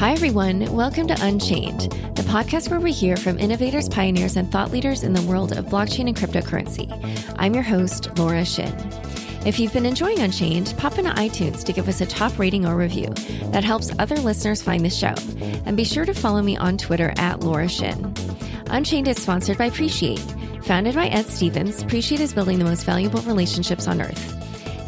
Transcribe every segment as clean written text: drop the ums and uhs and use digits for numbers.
Hi, everyone. Welcome to Unchained, the podcast where we hear from innovators, pioneers, and thought leaders in the world of blockchain and cryptocurrency. I'm your host, Laura Shin. If you've been enjoying Unchained, pop into iTunes to give us a top rating or review. That helps other listeners find the show. And be sure to follow me on Twitter at Laura Shin. Unchained is sponsored by Appreciate. Founded by Ed Stevens, Appreciate is building the most valuable relationships on Earth.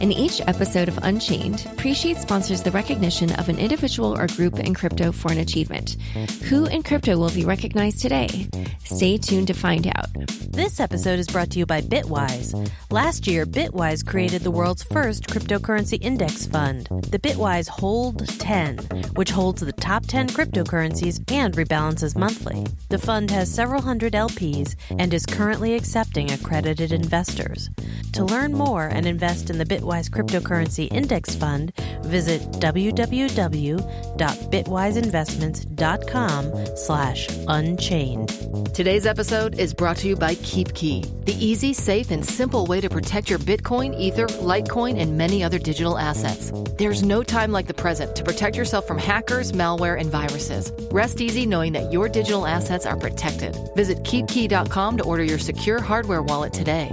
In each episode of Unchained, Appreciate sponsors the recognition of an individual or group in crypto for an achievement. Who in crypto will be recognized today? Stay tuned to find out. This episode is brought to you by Bitwise. Last year, Bitwise created the world's first cryptocurrency index fund, the Bitwise Hold 10, which holds the top 10 cryptocurrencies and rebalances monthly. The fund has several hundred LPs and is currently accepting accredited investors. To learn more and invest in the Bitwise Cryptocurrency Index Fund, visit www.bitwiseinvestments.com/unchained. Today's episode is brought to you by KeepKey, the easy, safe, and simple way to protect your Bitcoin, Ether, Litecoin, and many other digital assets. There's no time like the present to protect yourself from hackers, malware, and viruses. Rest easy knowing that your digital assets are protected. Visit keepkey.com to order your secure hardware wallet today.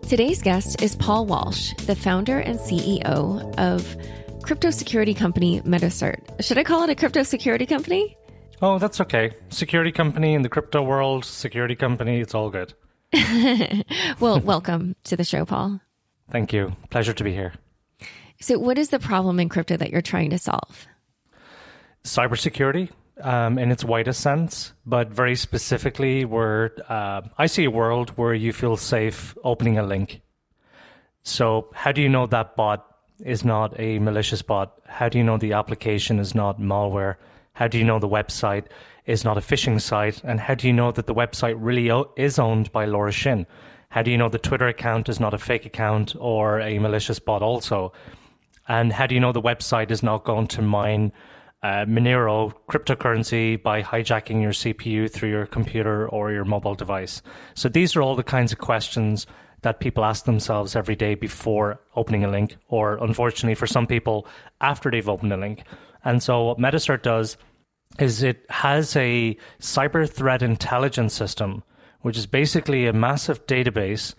Today's guest is Paul Walsh, the founder and CEO of crypto security company MetaCert. Should I call it a crypto security company? Oh, that's okay. Security company in the crypto world, security company, it's all good. Well, welcome to the show, Paul. Thank you. Pleasure to be here. So what is the problem in crypto that you're trying to solve? Cybersecurity in its widest sense, but very specifically where I see a world where you feel safe opening a link. So how do you know that bot is not a malicious bot? How do you know the application is not malware? How do you know the website is not a phishing site? And how do you know that the website really is owned by Laura Shin? How do you know the Twitter account is not a fake account or a malicious bot also? And how do you know the website is not going to mine Monero cryptocurrency by hijacking your CPU through your computer or your mobile device? So these are all the kinds of questions that people ask themselves every day before opening a link, or unfortunately for some people, after they've opened a link. And so what MetaCert does is it has a cyber threat intelligence system, which is basically a massive database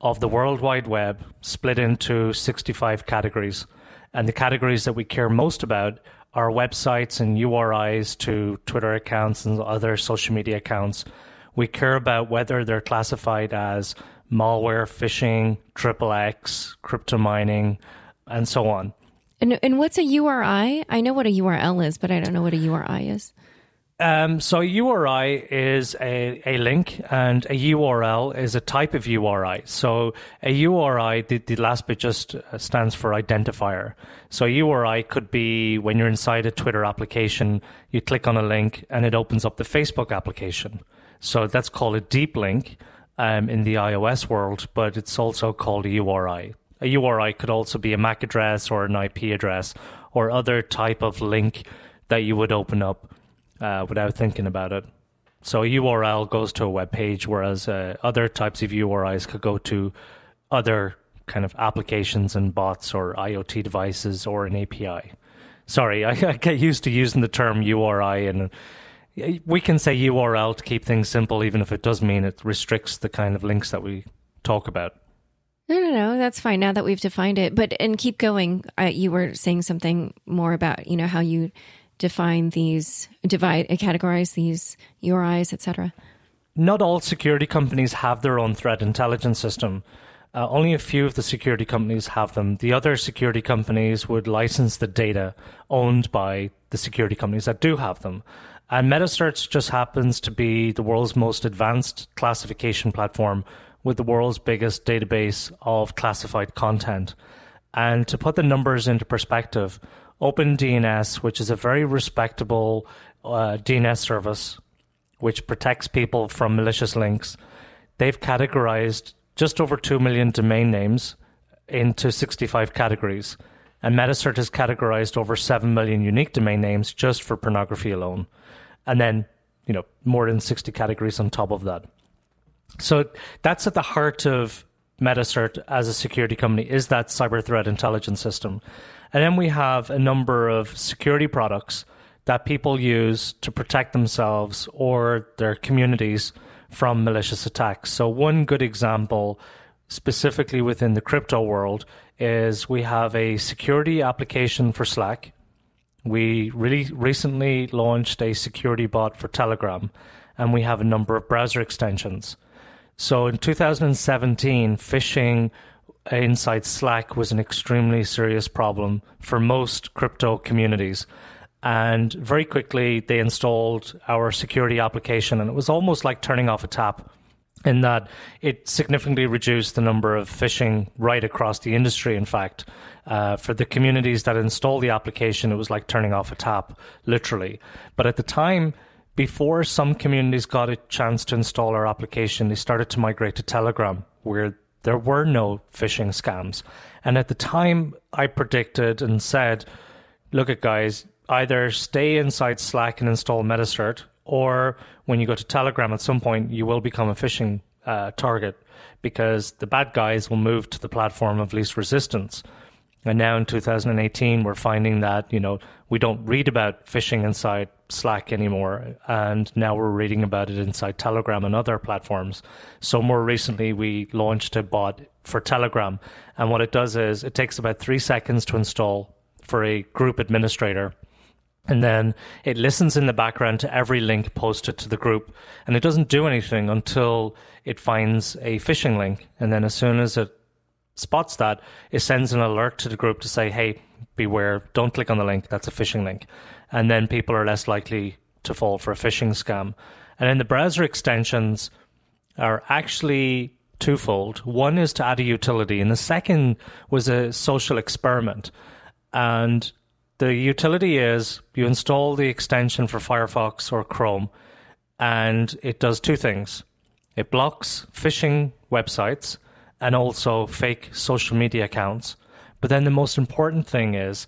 of the World Wide Web split into 65 categories. And the categories that we care most about are websites and URIs to Twitter accounts and other social media accounts. We care about whether they're classified as malware, phishing, XXX, crypto mining, and so on. And what's a URI? I know what a URL is, but I don't know what a URI is. So a URI is a link, and a URL is a type of URI. So a URI, the last bit just stands for identifier. So a URI could be when you're inside a Twitter application, you click on a link and it opens up the Facebook application. So that's called a deep link in the iOS world, but it's also called a URI. A URI could also be a MAC address or an IP address or other type of link that you would open up without thinking about it. So a URL goes to a web page, whereas other types of URIs could go to other kind of applications and bots or IoT devices or an API. Sorry, I get used to using the term URI, and we can say URL to keep things simple, even if it does mean it restricts the kind of links that we talk about. No, that's fine now that we've defined it. And keep going. You were saying something more about, how you define these, categorize these URIs, etc. Not all security companies have their own threat intelligence system. Only a few of the security companies have them. The other security companies would license the data owned by the security companies that do have them. And MetaCert just happens to be the world's most advanced classification platform with the world's biggest database of classified content. And to put the numbers into perspective, OpenDNS, which is a very respectable DNS service, which protects people from malicious links, they've categorized just over 2 million domain names into 65 categories. And MetaCert has categorized over 7 million unique domain names just for pornography alone. And then, more than 60 categories on top of that. So that's at the heart of MetaCert as a security company, is that cyber threat intelligence system. And then we have a number of security products that people use to protect themselves or their communities from malicious attacks. So one good example, specifically within the crypto world, is we have a security application for Slack. We really recently launched a security bot for Telegram, and we have a number of browser extensions. So in 2017, phishing inside Slack was an extremely serious problem for most crypto communities. And very quickly, they installed our security application, and it was almost like turning off a tap, in that it significantly reduced the number of phishing right across the industry. In fact, for the communities that installed the application, it was like turning off a tap, literally. But at the time, before some communities got a chance to install our application, they started to migrate to Telegram, where there were no phishing scams. And at the time, I predicted and said, look at guys, either stay inside Slack and install MetaCert, or when you go to Telegram at some point, you will become a phishing target, because the bad guys will move to the platform of least resistance. And now in 2018, we're finding that, we don't read about phishing inside Slack anymore. And now we're reading about it inside Telegram and other platforms. So more recently, we launched a bot for Telegram. And what it does is it takes about 3 seconds to install for a group administrator. And then it listens in the background to every link posted to the group. And it doesn't do anything until it finds a phishing link. And then as soon as it spots that, it sends an alert to the group to say, hey, beware, don't click on the link, that's a phishing link. And then people are less likely to fall for a phishing scam. And then the browser extensions are actually twofold. One is to add a utility, and the second was a social experiment. And the utility is you install the extension for Firefox or Chrome, and it does two things. It blocks phishing websites and also fake social media accounts. But then the most important thing is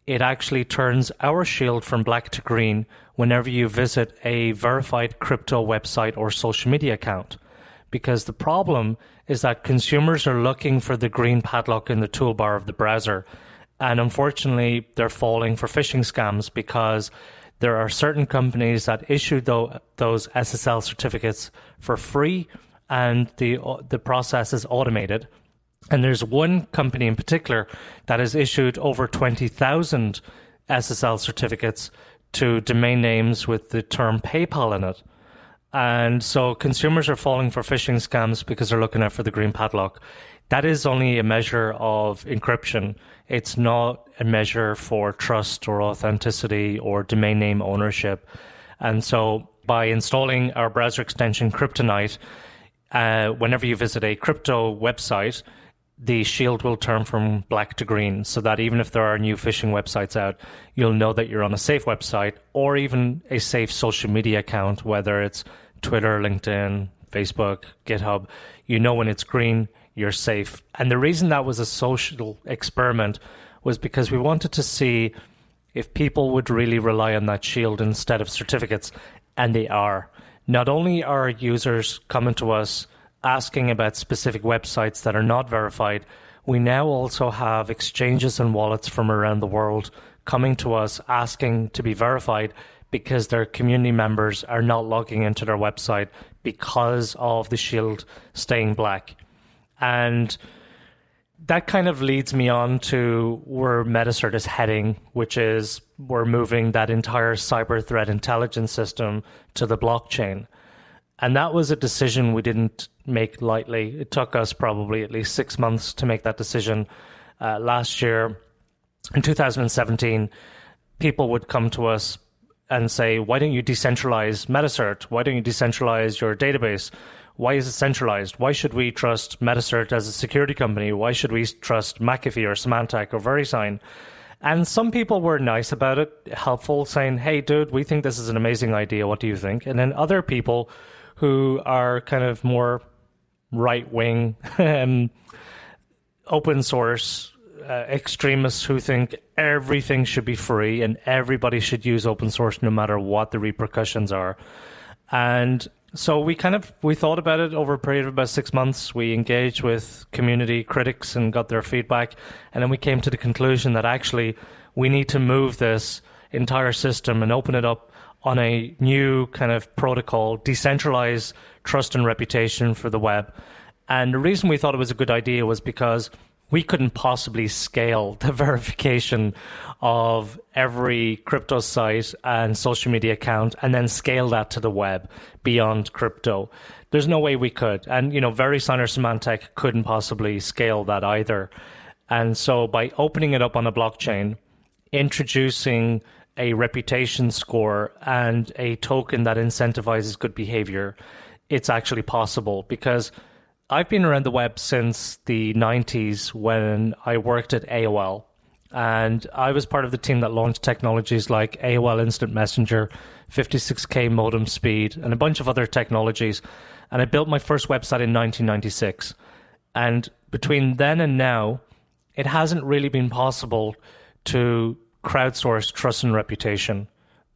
it actually turns our shield from black to green whenever you visit a verified crypto website or social media account. Because the problem is that consumers are looking for the green padlock in the toolbar of the browser. And unfortunately, they're falling for phishing scams because there are certain companies that issue those SSL certificates for free, and the process is automated. And there's one company in particular that has issued over 20,000 SSL certificates to domain names with the term PayPal in it. And so consumers are falling for phishing scams because they're looking out for the green padlock. That is only a measure of encryption. It's not a measure for trust or authenticity or domain name ownership. And so by installing our browser extension Kryptonite, whenever you visit a crypto website, the shield will turn from black to green, so that even if there are new phishing websites out, you'll know that you're on a safe website or even a safe social media account, whether it's Twitter, LinkedIn, Facebook, GitHub. You know when it's green, you're safe. And the reason that was a social experiment was because we wanted to see if people would really rely on that shield instead of certificates, and they are. Not only are users coming to us asking about specific websites that are not verified, we now also have exchanges and wallets from around the world coming to us asking to be verified because their community members are not logging into their website because of the shield staying black. And that kind of leads me on to where MetaCert is heading, which is we're moving that entire cyber threat intelligence system to the blockchain. And that was a decision we didn't make lightly. It took us probably at least 6 months to make that decision. Last year, in 2017, people would come to us and say, why don't you decentralize MetaCert? Why don't you decentralize your database? Why is it centralized? Why should we trust MetaCert as a security company? Why should we trust McAfee or Symantec or VeriSign? And some people were nice about it, helpful, saying, hey, dude, we think this is an amazing idea. What do you think? And then other people who are kind of more right-wing, open source extremists who think everything should be free and everybody should use open source no matter what the repercussions are. And so we thought about it over a period of about 6 months. We engaged with community critics and got their feedback. And then we came to the conclusion that actually we need to move this entire system and open it up on a new kind of protocol, decentralize trust and reputation for the web. And the reason we thought it was a good idea was because we couldn't possibly scale the verification of every crypto site and social media account and then scale that to the web beyond crypto. There's no way we could. And, VeriSign or Symantec couldn't possibly scale that either. And so by opening it up on a blockchain, introducing a reputation score and a token that incentivizes good behavior, it's actually possible. Because I've been around the web since the 90s when I worked at AOL. And I was part of the team that launched technologies like AOL Instant Messenger, 56K modem speed, and a bunch of other technologies. And I built my first website in 1996. And between then and now, it hasn't really been possible to crowdsource trust and reputation,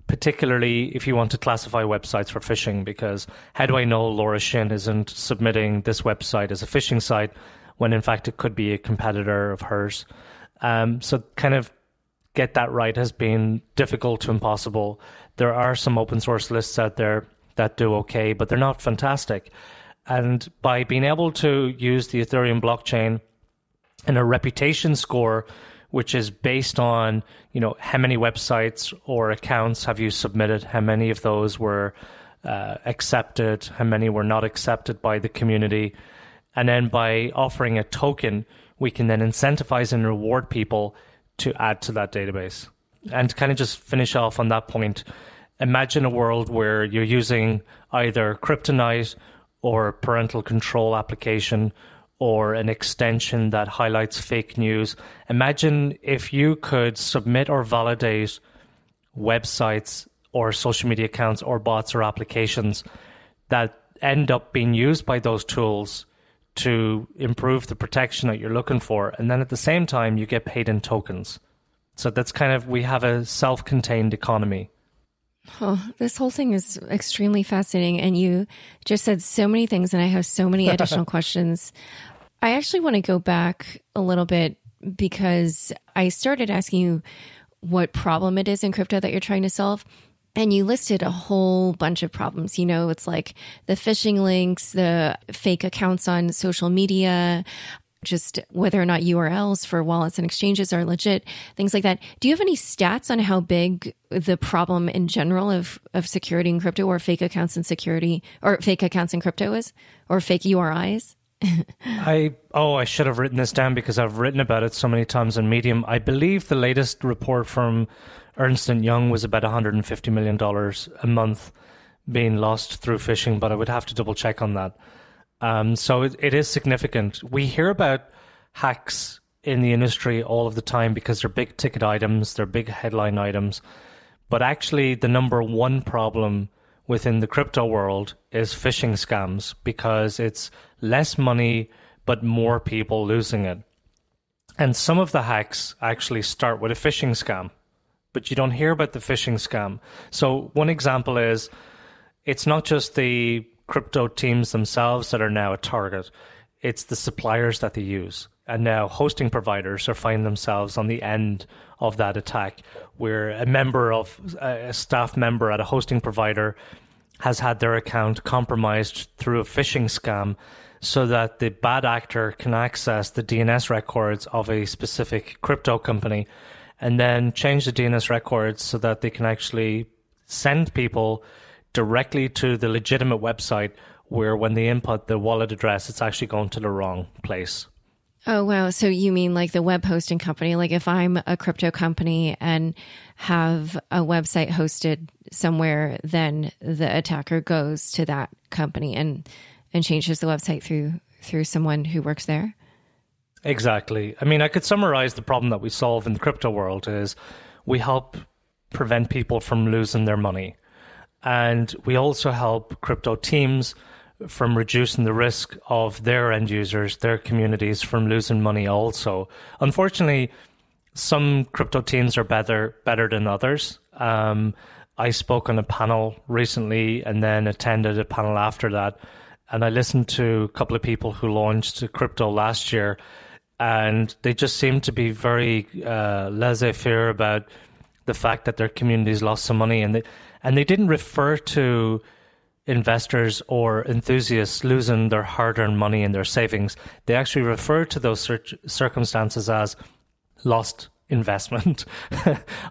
particularly if you want to classify websites for phishing, because how do I know Laura Shin isn't submitting this website as a phishing site when in fact it could be a competitor of hers? So kind of get that right has been difficult to impossible. There are some open source lists out there that do okay, but they're not fantastic. And by being able to use the Ethereum blockchain and a reputation score, which is based on, how many websites or accounts have you submitted, how many of those were accepted, how many were not accepted by the community. And then by offering a token, we can then incentivize and reward people to add to that database. And to kind of just finish off on that point, imagine a world where you're using either Kryptonite or parental control application or an extension that highlights fake news. Imagine if you could submit or validate websites or social media accounts or bots or applications that end up being used by those tools to improve the protection that you're looking for. And then at the same time, you get paid in tokens. So that's kind of, we have a self-contained economy. Oh, this whole thing is extremely fascinating. And you just said so many things, and I have so many additional questions. I actually want to go back a little bit because I started asking you what problem it is in crypto that you're trying to solve. And you listed a whole bunch of problems. It's like the phishing links, the fake accounts on social media, just whether or not URLs for wallets and exchanges are legit, things like that. Do you have any stats on how big the problem in general of security in crypto, or fake accounts in security, or fake accounts in crypto is, or fake URIs? I should have written this down because I've written about it so many times on Medium. I believe the latest report from Ernst & Young was about $150 million a month being lost through phishing, but I would have to double check on that. So it is significant. We hear about hacks in the industry all of the time because they're big ticket items, they're big headline items. But actually, the number one problem within the crypto world is phishing scams, because it's less money, but more people losing it. And some of the hacks actually start with a phishing scam, but you don't hear about the phishing scam. So one example is, it's not just the crypto teams themselves that are now a target, it's the suppliers that they use. And now hosting providers are finding themselves on the end of that attack, where a staff member at a hosting provider has had their account compromised through a phishing scam, so that the bad actor can access the DNS records of a specific crypto company and then change the DNS records so that they can actually send people directly to the legitimate website, where when they input the wallet address, it's actually going to the wrong place. Oh, wow. So you mean like the web hosting company? Like if I'm a crypto company and have a website hosted somewhere, then the attacker goes to that company and changes the website through someone who works there? Exactly. I mean, I could summarize the problem that we solve in the crypto world is we help prevent people from losing their money. And we also help crypto teams from reducing the risk of their end users, their communities, from losing money also. Unfortunately, some crypto teams are better than others. I spoke on a panel recently and then attended a panel after that. And I listened to a couple of people who launched crypto last year, and they just seemed to be very laissez-faire about the fact that their communities lost some money, and they didn't refer to investors or enthusiasts losing their hard-earned money and their savings. They actually referred to those circumstances as lost investment,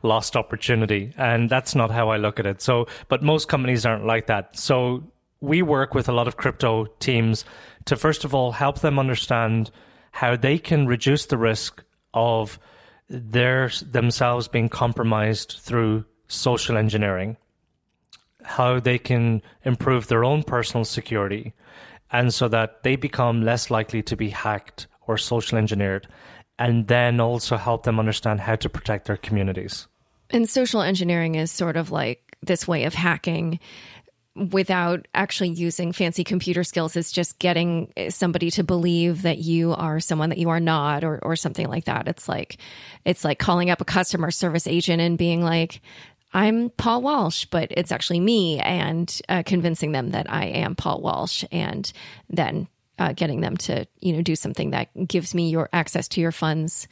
lost opportunity. And that's not how I look at it. So, but most companies aren't like that. So we work with a lot of crypto teams to, first of all, help them understand how they can reduce the risk of themselves being compromised through social engineering, how they can improve their own personal security, and so that they become less likely to be hacked or social engineered, and then also help them understand how to protect their communities. And social engineering is sort of like this way of hacking without actually using fancy computer skills. It's just getting somebody to believe that you are someone that you are not, or something like that. It's like calling up a customer service agent and being like, I'm Paul Walsh, but it's actually me, and convincing them that I am Paul Walsh, and then getting them to, do something that gives me your access to your funds.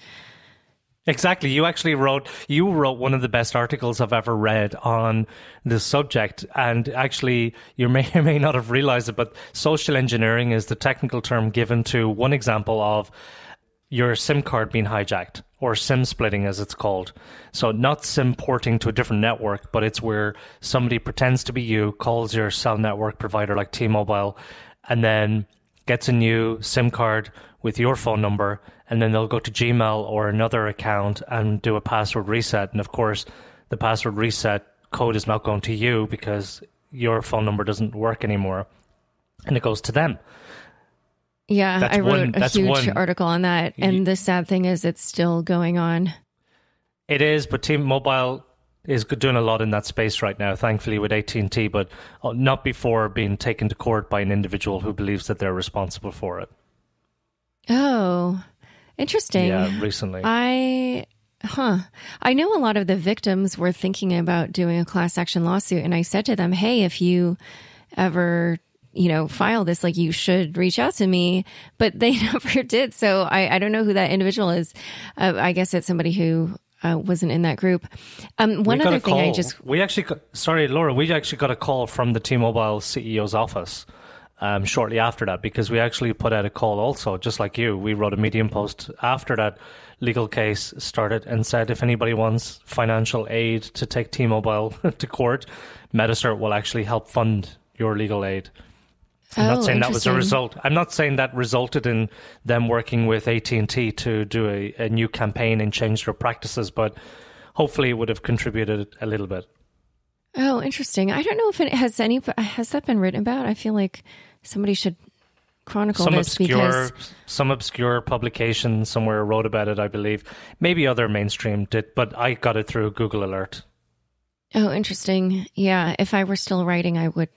Exactly. You wrote one of the best articles I've ever read on this subject. And actually, you may or may not have realized it, but social engineering is the technical term given to one example of your SIM card being hijacked, or SIM splitting as it's called. So not SIM porting to a different network, but it's where somebody pretends to be you, calls your cell network provider like T-Mobile, and then gets a new SIM card with your phone number, and then they'll go to Gmail or another account and do a password reset. And of course, the password reset code is not going to you because your phone number doesn't work anymore, and it goes to them. Yeah, I wrote a huge article on that, and the sad thing is it's still going on. It is, but T-Mobile is doing a lot in that space right now, thankfully, with AT&T, but not before being taken to court by an individual who believes that they're responsible for it. Oh, interesting. Yeah, recently. I know a lot of the victims were thinking about doing a class action lawsuit, and I said to them, hey, if you ever file this, like, you should reach out to me, but they never did. So I don't know who that individual is. I guess it's somebody who wasn't in that group. One other thing sorry, Laura, we actually got a call from the T-Mobile CEO's office shortly after that, because we actually put out a call also, just like you. We wrote a Medium post after that legal case started and said, if anybody wants financial aid to take T-Mobile to court, MetaCert will actually help fund your legal aid. I'm not saying that was a result. I'm not saying that resulted in them working with AT&T to do a new campaign and change their practices, but hopefully it would have contributed a little bit. Oh, interesting. I don't know if it has that been written about. I feel like somebody should chronicle some obscure publication somewhere wrote about it, I believe. Maybe other mainstream did, but I got it through Google Alert. Oh, interesting. Yeah, if I were still writing, I would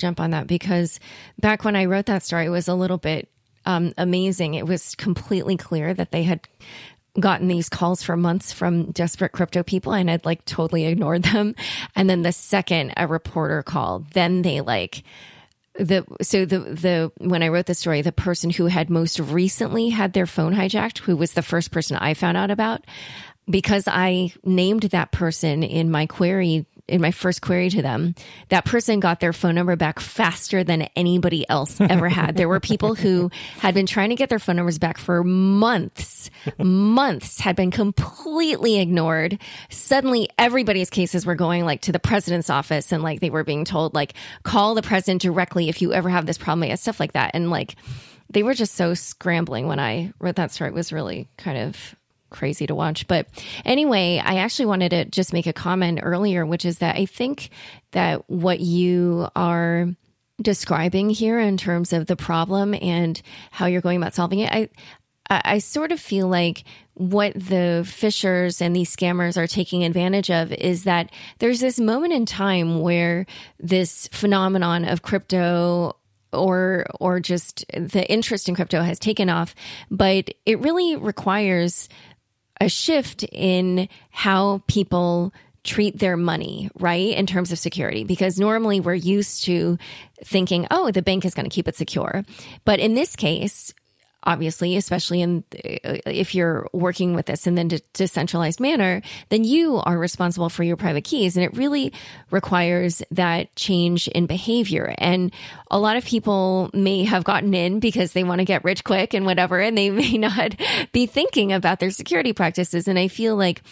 jump on that, because back when I wrote that story, it was a little bit amazing. It was completely clear that they had gotten these calls for months from desperate crypto people, and I'd totally ignored them. And then the second a reporter called, then they when I wrote the story, the person who had most recently had their phone hijacked, who was the first person I found out about, because I named that person in my first query to them, that person got their phone number back faster than anybody else ever had. There were people who had been trying to get their phone numbers back for months, had been completely ignored. Suddenly everybody's cases were going to the president's office, and they were being told, call the president directly if you ever have this problem, stuff like that. And they were just so scrambling when I wrote that story. It was really kind of crazy to watch. But anyway, I actually wanted to just make a comment earlier, which is that I think that what you are describing here in terms of the problem and how you're going about solving it, I sort of feel like what the phishers and these scammers are taking advantage of is that there's this moment in time where this phenomenon of crypto or just the interest in crypto has taken off, but it really requires a shift in how people treat their money, right? In terms of security, because normally we're used to thinking, oh, the bank is going to keep it secure. But in this case, obviously, especially if you're working with this in the decentralized manner, then you are responsible for your private keys. And it really requires that change in behavior. And a lot of people may have gotten in because they want to get rich quick and whatever, and they may not be thinking about their security practices. And I feel like,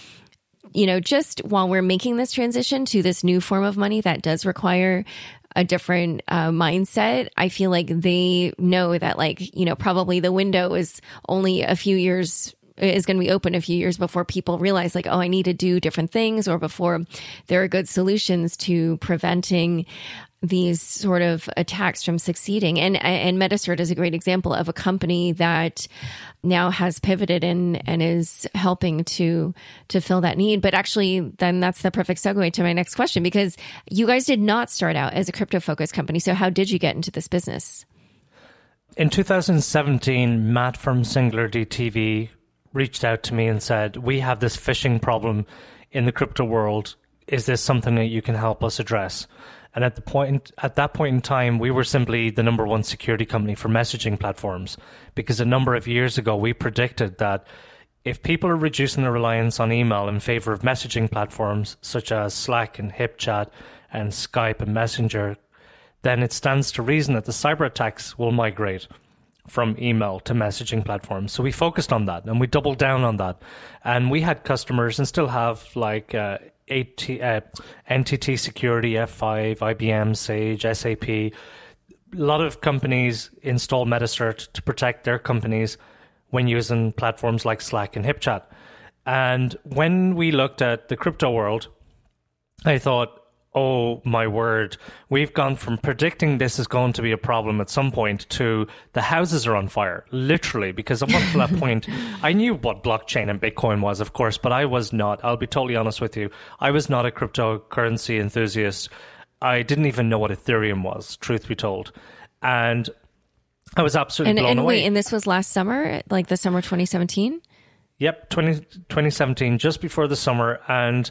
just while we're making this transition to this new form of money that does require a different mindset, I feel like they know that probably the window is only a few years, is going to be open a few years before people realize oh, I need to do different things, or before there are good solutions to preventing these sort of attacks from succeeding. And MetaCert is a great example of a company that now has pivoted and is helping to fill that need. But actually, then that's the perfect segue to my next question, because you guys did not start out as a crypto-focused company. So how did you get into this business? In 2017, Matt from Singularity TV reached out to me and said, we have this phishing problem in the crypto world. Is this something that you can help us address? And at that point in time, we were simply the number one security company for messaging platforms, because a number of years ago, we predicted that if people are reducing their reliance on email in favor of messaging platforms such as Slack and HipChat and Skype and Messenger, then it stands to reason that the cyber attacks will migrate from email to messaging platforms. So we focused on that and we doubled down on that. And we had customers, and still have, NTT Security, F5, IBM, Sage, SAP. A lot of companies install MetaCert to protect their companies when using platforms like Slack and HipChat. And when we looked at the crypto world, I thought, oh my word, we've gone from predicting this is going to be a problem at some point to the houses are on fire, literally, because up until that point, I knew what blockchain and Bitcoin was, of course, but I was not, I'll be totally honest with you, I was not a cryptocurrency enthusiast. I didn't even know what Ethereum was, truth be told. And I was absolutely blown away. Wait, and this was last summer, like the summer 2017? Yep, 2017, just before the summer. And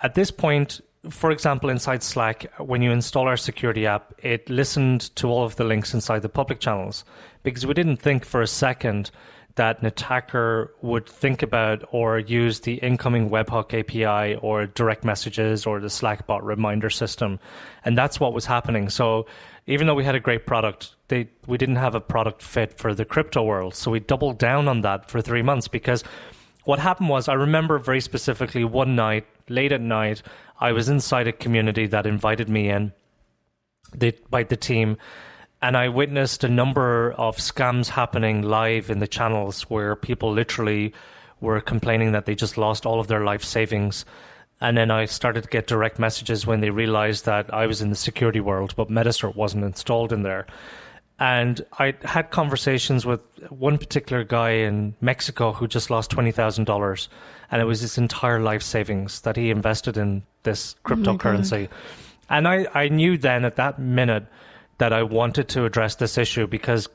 at this point, for example, inside Slack, when you install our security app, it listened to all of the links inside the public channels, because we didn't think for a second that an attacker would think about or use the incoming webhook API or direct messages or the Slack bot reminder system. And that's what was happening. So even though we had a great product, we didn't have a product fit for the crypto world. So we doubled down on that for 3 months, because what happened was, I remember very specifically one night, late at night, I was inside a community that invited me in by the team, and I witnessed a number of scams happening live in the channels where people literally were complaining that they just lost all of their life savings. And then I started to get direct messages when they realized that I was in the security world, but MetaCert wasn't installed in there. And I had conversations with one particular guy in Mexico who just lost $20,000. And it was his entire life savings that he invested in this cryptocurrency. And I knew then at that minute that I wanted to address this issue, because,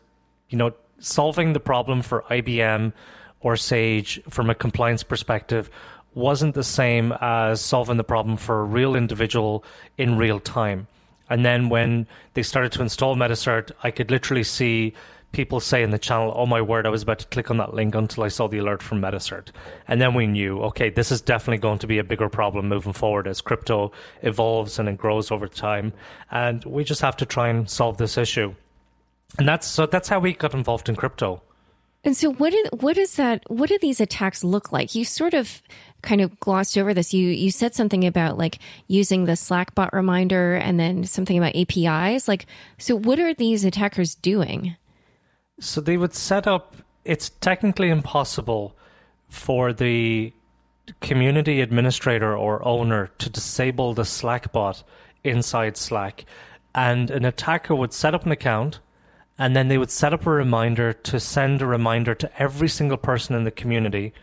solving the problem for IBM or Sage from a compliance perspective wasn't the same as solving the problem for a real individual in real time. And then when they started to install MetaCert, I could literally see people say in the channel, oh my word, I was about to click on that link until I saw the alert from MetaCert. And then we knew, okay, this is definitely going to be a bigger problem moving forward as crypto evolves and it grows over time. And we just have to try and solve this issue. And that's how we got involved in crypto. And so what do these attacks look like? You sort of kind of glossed over this. You said something about using the Slack bot reminder and then something about APIs. So what are these attackers doing? So they would set up, it's technically impossible for the community administrator or owner to disable the Slack bot inside Slack. And an attacker would set up an account, and then they would set up a reminder to send a reminder to every single person in the community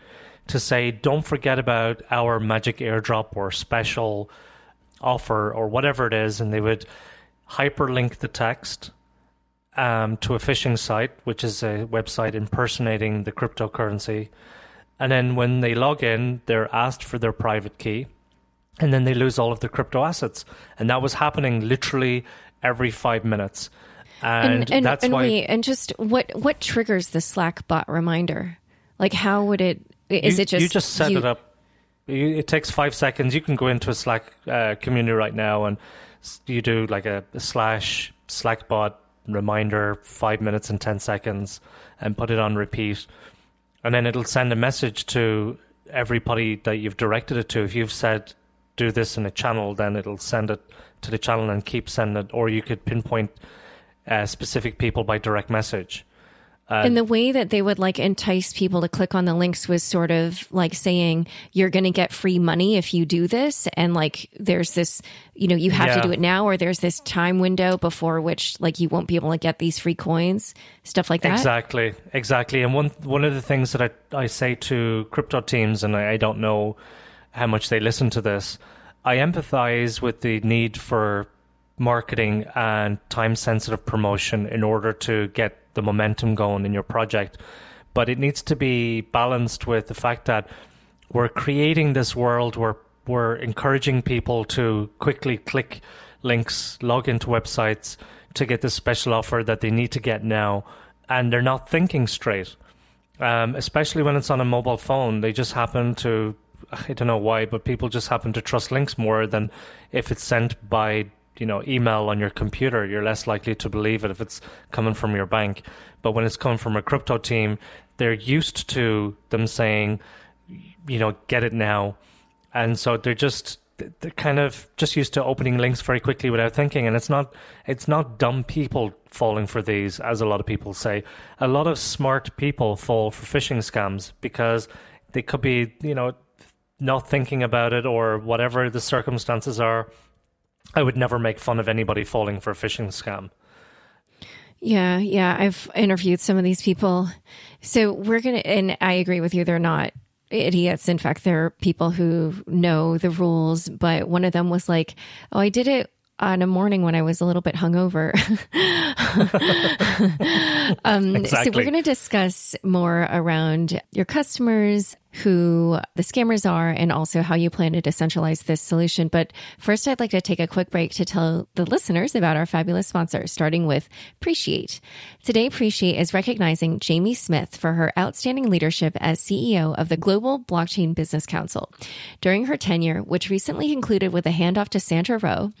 to say, don't forget about our magic airdrop or special offer or whatever it is. And they would hyperlink the text to a phishing site, which is a website impersonating the cryptocurrency. And then when they log in, they're asked for their private key, and then they lose all of their crypto assets. And that was happening literally every 5 minutes. And that's why. Wait, and just what triggers the Slack bot reminder? Like, how would it? Is it just you just set it up? It takes 5 seconds. You can go into a Slack community right now, and you do like a Slack bot reminder, 5 minutes and 10 seconds, and put it on repeat, and then it'll send a message to everybody that you've directed it to. If you've said do this in a channel, then it'll send it to the channel and keep sending it, or you could pinpoint specific people by direct message. And the way that they would like entice people to click on the links was sort of like saying, you're going to get free money if you do this. And like, there's this, you have to do it now, or there's this time window before which like you won't be able to get these free coins, stuff like that. Exactly. And one of the things that I say to crypto teams, and I don't know how much they listen to this, I empathize with the need for marketing and time-sensitive promotion in order to get the momentum going in your project. But it needs to be balanced with the fact that we're creating this world where we're encouraging people to quickly click links, log into websites to get this special offer that they need to get now, and they're not thinking straight. Especially when it's on a mobile phone, they just happen to, I don't know why, but people just happen to trust links more than if it's sent by email on your computer. You're less likely to believe it if it's coming from your bank. But when it's coming from a crypto team, they're used to them saying, get it now. And so they're kind of just used to opening links very quickly without thinking. And it's not dumb people falling for these, as a lot of people say. A lot of smart people fall for phishing scams because they could be, not thinking about it, or whatever the circumstances are. I would never make fun of anybody falling for a phishing scam. Yeah. I've interviewed some of these people. So and I agree with you, they're not idiots. In fact, they're people who know the rules. But one of them was like, oh, I did it on a morning when I was a little bit hungover. Exactly. So we're going to discuss more around your customers, who the scammers are, and also how you plan to decentralize this solution. But first, I'd like to take a quick break to tell the listeners about our fabulous sponsors, starting with Appreciate. Today, Appreciate is recognizing Jamie Smith for her outstanding leadership as CEO of the Global Blockchain Business Council. During her tenure, which recently concluded with a handoff to Sandra Rowe,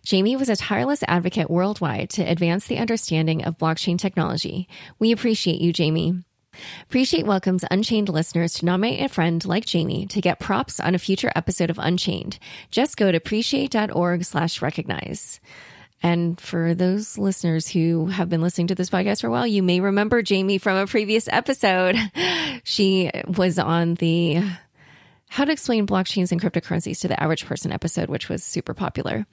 Jamie was a tireless advocate worldwide to advance the understanding of blockchain technology. We appreciate you, Jamie. Appreciate welcomes Unchained listeners to nominate a friend like Jamie to get props on a future episode of Unchained. Just go to appreciate.org/recognize. And for those listeners who have been listening to this podcast for a while, you may remember Jamie from a previous episode. She was on the How to Explain Blockchains and Cryptocurrencies to the Average Person episode, which was super popular.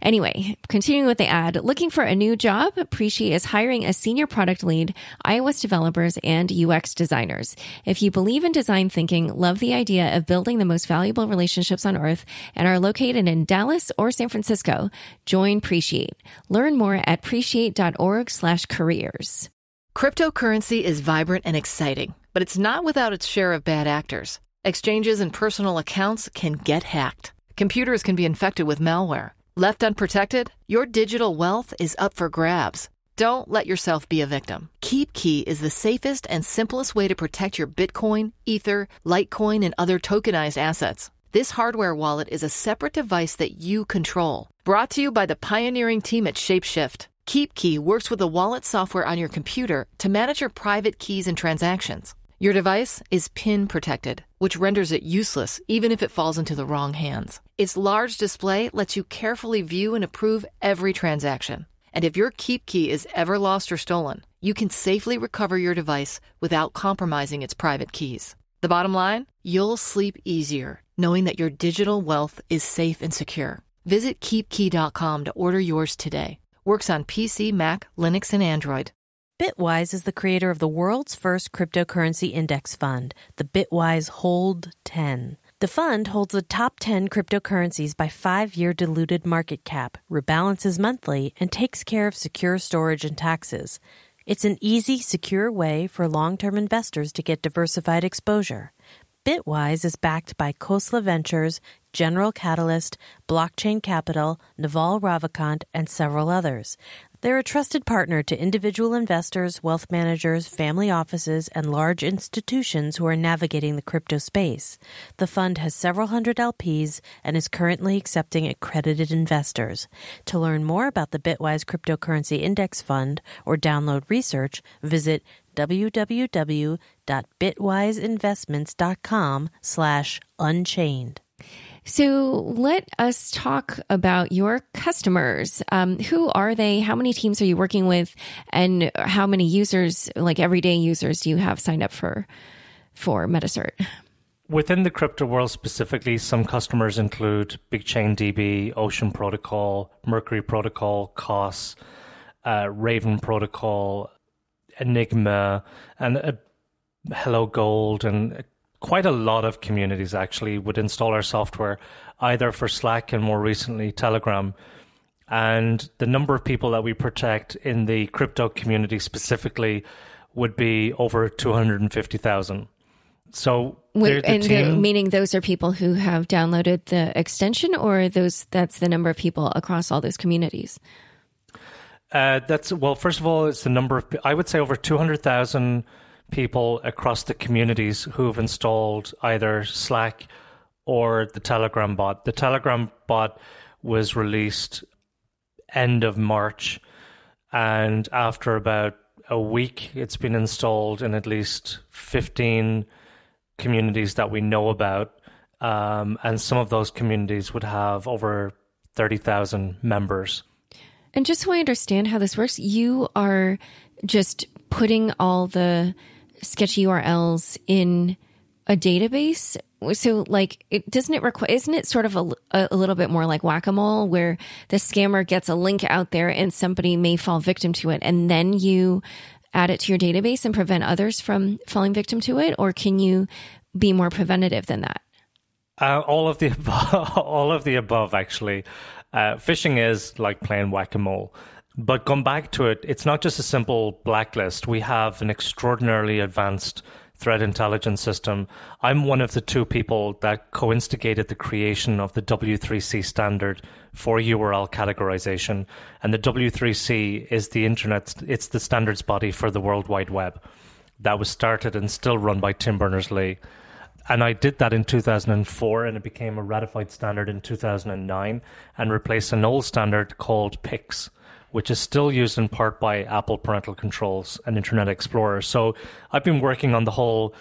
Anyway, continuing with the ad, looking for a new job? Appreciate is hiring a senior product lead, iOS developers, and UX designers. If you believe in design thinking, love the idea of building the most valuable relationships on earth, and are located in Dallas or San Francisco, join Appreciate. Learn more at appreciate.org/careers. Cryptocurrency is vibrant and exciting, but it's not without its share of bad actors. Exchanges and personal accounts can get hacked. Computers can be infected with malware. Left unprotected, your digital wealth is up for grabs. Don't let yourself be a victim. KeepKey is the safest and simplest way to protect your Bitcoin, Ether, Litecoin, and other tokenized assets. This hardware wallet is a separate device that you control. Brought to you by the pioneering team at Shapeshift. KeepKey works with the wallet software on your computer to manage your private keys and transactions. Your device is PIN protected, which renders it useless even if it falls into the wrong hands. Its large display lets you carefully view and approve every transaction. And if your KeepKey is ever lost or stolen, you can safely recover your device without compromising its private keys. The bottom line? You'll sleep easier knowing that your digital wealth is safe and secure. Visit keepkey.com to order yours today. Works on PC, Mac, Linux, and Android. Bitwise is the creator of the world's first cryptocurrency index fund, the Bitwise Hold 10. The fund holds the top 10 cryptocurrencies by 5-year diluted market cap, rebalances monthly, and takes care of secure storage and taxes. It's an easy, secure way for long-term investors to get diversified exposure. Bitwise is backed by Khosla Ventures, General Catalyst, Blockchain Capital, Naval Ravikant, and several others. They're a trusted partner to individual investors, wealth managers, family offices, and large institutions who are navigating the crypto space. The fund has several hundred LPs and is currently accepting accredited investors. To learn more about the Bitwise Cryptocurrency Index Fund or download research, visit www.bitwiseinvestments.com/unchained. So let us talk about your customers. Who are they? How many teams are you working with? And how many users, like everyday users, do you have signed up for MetaCert? Within the crypto world specifically, some customers include BigChainDB, Ocean Protocol, Mercury Protocol, COS, Raven Protocol, Enigma, and Hello Gold, and quite a lot of communities actually would install our software, either for Slack and more recently Telegram. And the number of people that we protect in the crypto community specifically would be over 250,000. So meaning those are people who have downloaded the extension, or that's the number of people across all those communities? First of all, it's the number of, I would say over 200,000 people across the communities who have installed either Slack or the Telegram bot. The Telegram bot was released end of March, and after about a week, it's been installed in at least 15 communities that we know about, and some of those communities would have over 30,000 members. And just so I understand how this works, you are just putting all the sketchy URLs in a database. So like, isn't it sort of a little bit more like whack-a-mole, where the scammer gets a link out there and somebody may fall victim to it, and then you add it to your database and prevent others from falling victim to it? Or can you be more preventative than that? All of the above, actually. Phishing is like playing whack-a-mole. But going back to it, it's not just a simple blacklist. We have an extraordinarily advanced threat intelligence system. I'm one of the two people that co-instigated the creation of the W3C standard for URL categorization. And the W3C is the internet, it's the standards body for the World Wide Web that was started and still run by Tim Berners-Lee. And I did that in 2004, and it became a ratified standard in 2009 and replaced an old standard called PIX, which is still used in part by Apple parental controls and Internet Explorer. So I've been working on the whole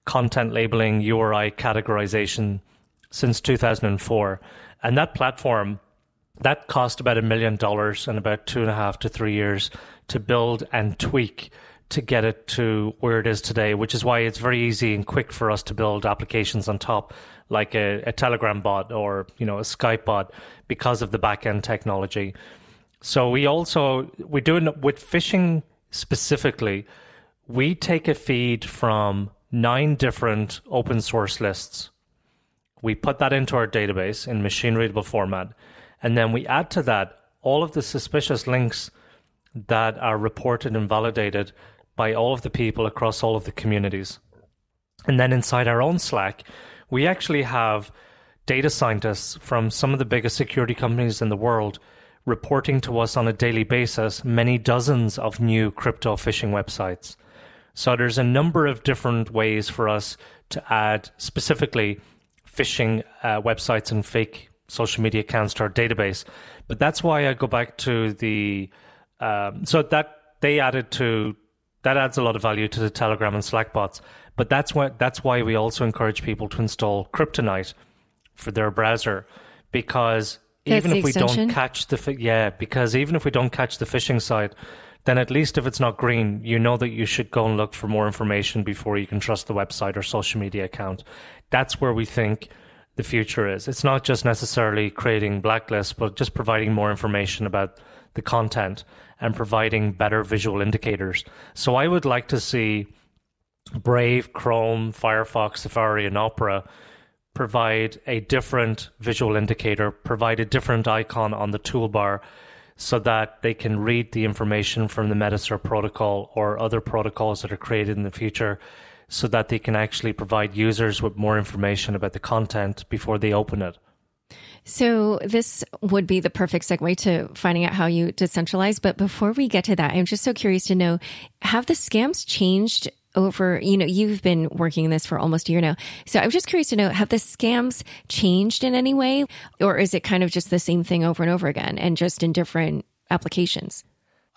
content labeling, URI categorization since 2004. And that platform, that cost about $1 million and about 2.5 to 3 years to build and tweak to get it to where it is today, which is why it's very easy and quick for us to build applications on top, like a Telegram bot or a Skype bot, because of the back-end technology. So we do it with phishing specifically. We take a feed from 9 different open source lists. We put that into our database in machine readable format. And then we add to that all of the suspicious links that are reported and validated by all of the people across all of the communities. And then inside our own Slack, we actually have data scientists from some of the biggest security companies in the world reporting to us on a daily basis many dozens of new crypto phishing websites. So there's a number of different ways for us to add specifically phishing websites and fake social media accounts to our database. But that's why I go back to that adds a lot of value to the Telegram and Slack bots. But that's why we also encourage people to install Kryptonite for their browser, because even if we don't catch the phishing site, then at least if it's not green, you know that you should go and look for more information before you can trust the website or social media account. That's where we think the future is. It's not just necessarily creating blacklists, but just providing more information about the content and providing better visual indicators. So I would like to see Brave, Chrome, Firefox, Safari, and Opera provide a different visual indicator, provide a different icon on the toolbar so that they can read the information from the MetaCert protocol or other protocols that are created in the future, so that they can actually provide users with more information about the content before they open it. So this would be the perfect segue to finding out how you decentralize. But before we get to that, I'm just so curious to know, have the scams changed over, you've been working in this for almost a year now. So I'm just curious to know, have the scams changed in any way? Or is it kind of just the same thing over and over again and just in different applications?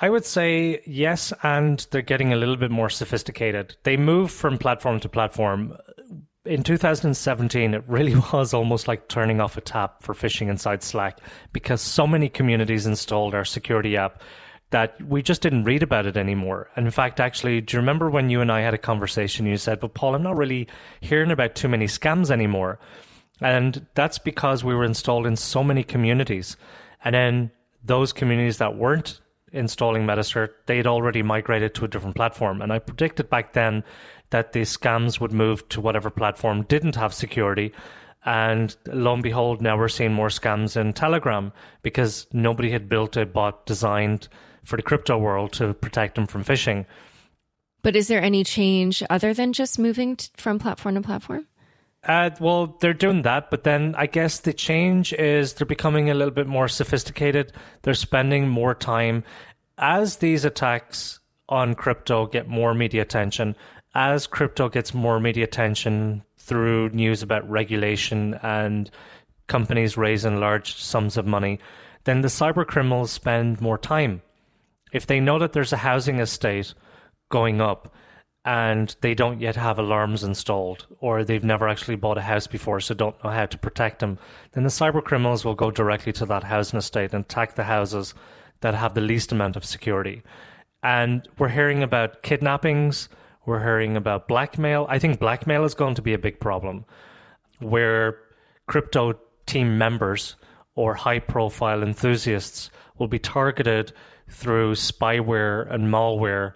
I would say yes, and they're getting a little bit more sophisticated. They move from platform to platform. In 2017, it really was almost like turning off a tap for phishing inside Slack, because so many communities installed our security app that we just didn't read about it anymore. And in fact, actually, do you remember when you and I had a conversation? You said, but Paul, I'm not really hearing about too many scams anymore. And that's because we were installed in so many communities. And then those communities that weren't installing MetaCert, they'd already migrated to a different platform. And I predicted back then that the scams would move to whatever platform didn't have security. And lo and behold, now we're seeing more scams in Telegram because nobody had built a bot designed for the crypto world to protect them from phishing. But is there any change other than just moving from platform to platform? Well, they're doing that, but then I guess the change is they're becoming a little bit more sophisticated. They're spending more time. As these attacks on crypto get more media attention, as crypto gets more media attention through news about regulation and companies raising large sums of money, then the cyber criminals spend more time. If they know that there's a housing estate going up and they don't yet have alarms installed, or they've never actually bought a house before so don't know how to protect them, then the cyber criminals will go directly to that housing estate and attack the houses that have the least amount of security. And we're hearing about kidnappings, we're hearing about blackmail. I think blackmail is going to be a big problem, where crypto team members or high-profile enthusiasts will be targeted through spyware and malware,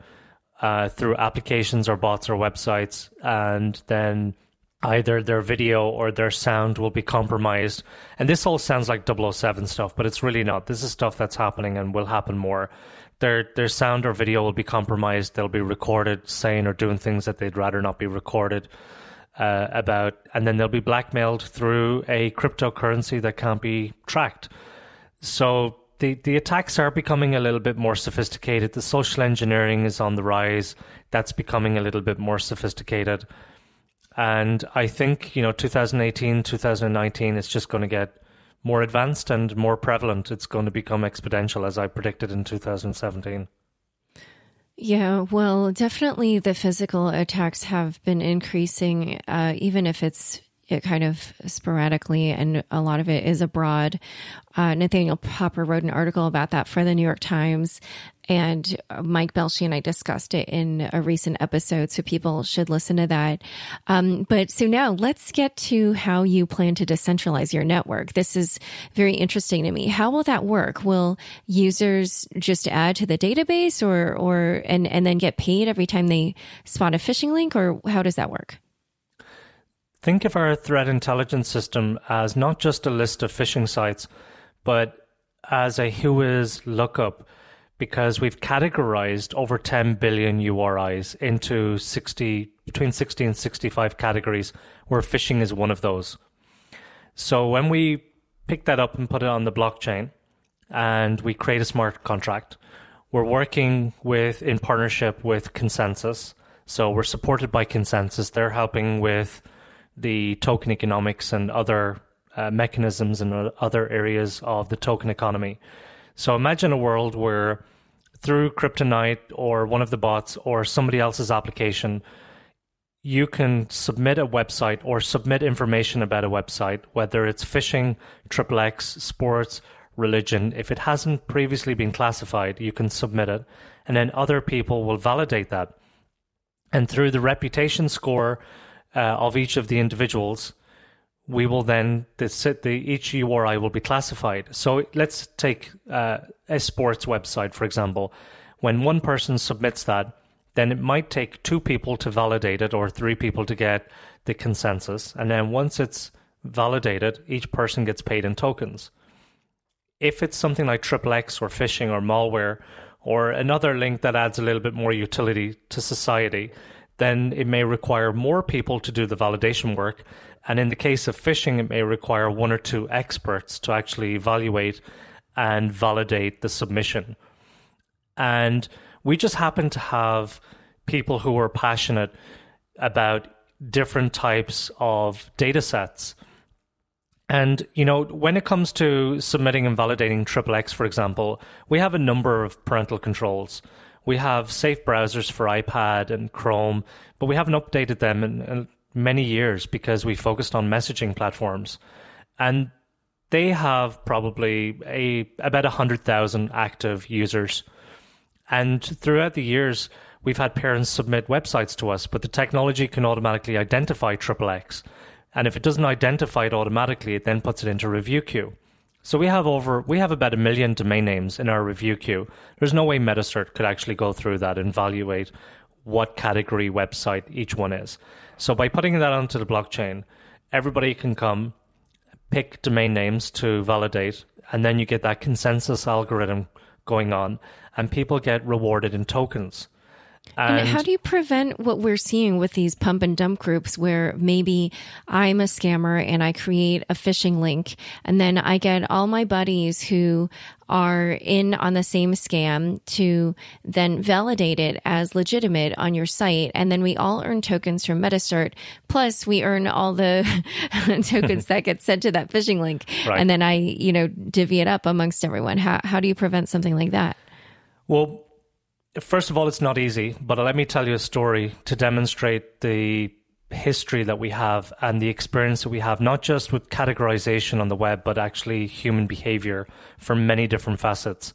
through applications or bots or websites, and then either their video or their sound will be compromised. And this all sounds like 007 stuff, but it's really not. This is stuff that's happening and will happen more. Their sound or video will be compromised. They'll be recorded saying or doing things that they'd rather not be recorded about, and then they'll be blackmailed through a cryptocurrency that can't be tracked. So the attacks are becoming a little bit more sophisticated. The social engineering is on the rise. That's becoming a little bit more sophisticated. And I think, 2018, 2019, it's just going to get more advanced and more prevalent. It's going to become exponential, as I predicted in 2017. Yeah, well, definitely the physical attacks have been increasing, even if it's kind of sporadically, and a lot of it is abroad. Nathaniel Popper wrote an article about that for the New York Times, and Mike Belshey and I discussed it in a recent episode, so people should listen to that. But so now let's get to how you plan to decentralize your network. This is very interesting to me. How will that work? Will users just add to the database and then get paid every time they spot a phishing link, or how does that work? Think of our threat intelligence system as not just a list of phishing sites, but as a whois lookup, because we've categorized over 10 billion URIs into between 60 and 65 categories, where phishing is one of those. So when we pick that up and put it on the blockchain and we create a smart contract, we're working in partnership with Consensus. So we're supported by Consensus. They're helping with the token economics and other mechanisms and other areas of the token economy. So imagine a world where through Kryptonite or one of the bots or somebody else's application, you can submit a website or submit information about a website, whether it's phishing, XXX, sports, religion. If it hasn't previously been classified, you can submit it, and then other people will validate that. And through the reputation score of each of the individuals, we will then, each URI will be classified. So let's take a sports website, for example. When one person submits that, then it might take 2 people to validate it or 3 people to get the consensus. And then once it's validated, each person gets paid in tokens. If it's something like XXX or phishing or malware or another link that adds a little bit more utility to society, then it may require more people to do the validation work, And in the case of phishing, it may require one or two experts to actually evaluate and validate the submission. And we just happen to have people who are passionate about different types of data sets. And, when it comes to submitting and validating XXX, for example, we have a number of parental controls. We have safe browsers for iPad and Chrome, but we haven't updated them in many years because we focused on messaging platforms. And they have probably about 100,000 active users. And throughout the years, we've had parents submit websites to us, but the technology can automatically identify XXX. And if it doesn't identify it automatically, it then puts it into review queue. So we have about 1 million domain names in our review queue. There's no way MetaCert could actually go through that and evaluate what category website each one is. So by putting that onto the blockchain, everybody can come, pick domain names to validate, and then you get that consensus algorithm going on, and people get rewarded in tokens. And how do you prevent what we're seeing with these pump and dump groups where maybe I'm a scammer and I create a phishing link and then I get all my buddies who are in on the same scam to then validate it as legitimate on your site. And then we all earn tokens from MetaCert. Plus we earn all the tokens that get sent to that phishing link. Right. And then I, divvy it up amongst everyone. How do you prevent something like that? Well, first of all, it's not easy, but let me tell you a story to demonstrate the history that we have and the experience that we have, not just with categorization on the web, but actually human behavior for many different facets.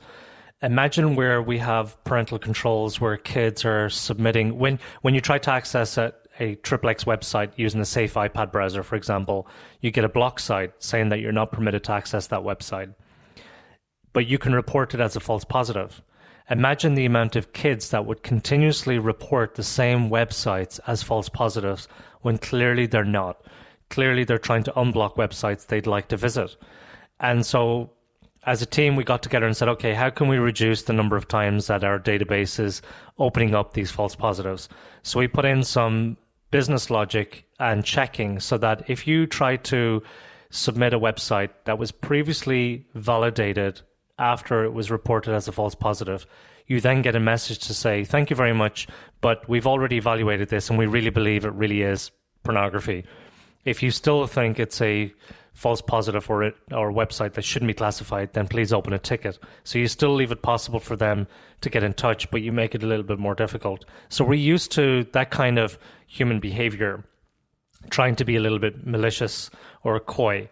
Imagine where we have parental controls where kids are submitting, when you try to access a XXX website using a safe iPad browser, for example, you get a block site saying that you're not permitted to access that website, but you can report it as a false positive. Imagine the amount of kids that would continuously report the same websites as false positives when clearly they're not. Clearly they're trying to unblock websites they'd like to visit. And so as a team, we got together and said, okay, how can we reduce the number of times that our database is opening up these false positives? So we put in some business logic and checking so that if you try to submit a website that was previously validated after it was reported as a false positive, you then get a message to say, thank you very much, but we've already evaluated this and we really believe it really is pornography. If you still think it's a false positive or a website that shouldn't be classified, then please open a ticket. So you still leave it possible for them to get in touch, but you make it a little bit more difficult. So we're used to that kind of human behavior, trying to be a little bit malicious or coy.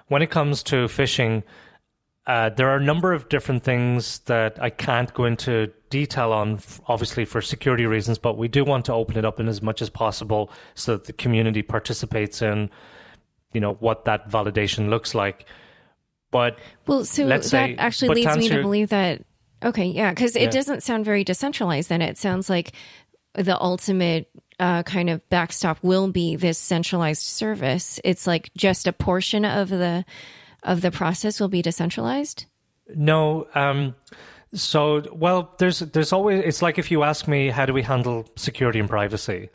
When it comes to phishing, there are a number of different things that I can't go into detail on, obviously for security reasons, but we do want to open it up in as much as possible so that the community participates in, what that validation looks like. But that actually leads me to believe that, because it doesn't sound very decentralized then. It sounds like the ultimate kind of backstop will be this centralized service. It's like just a portion of the process will be decentralized? No. There's always, it's like if you ask me, how do we handle security and privacy?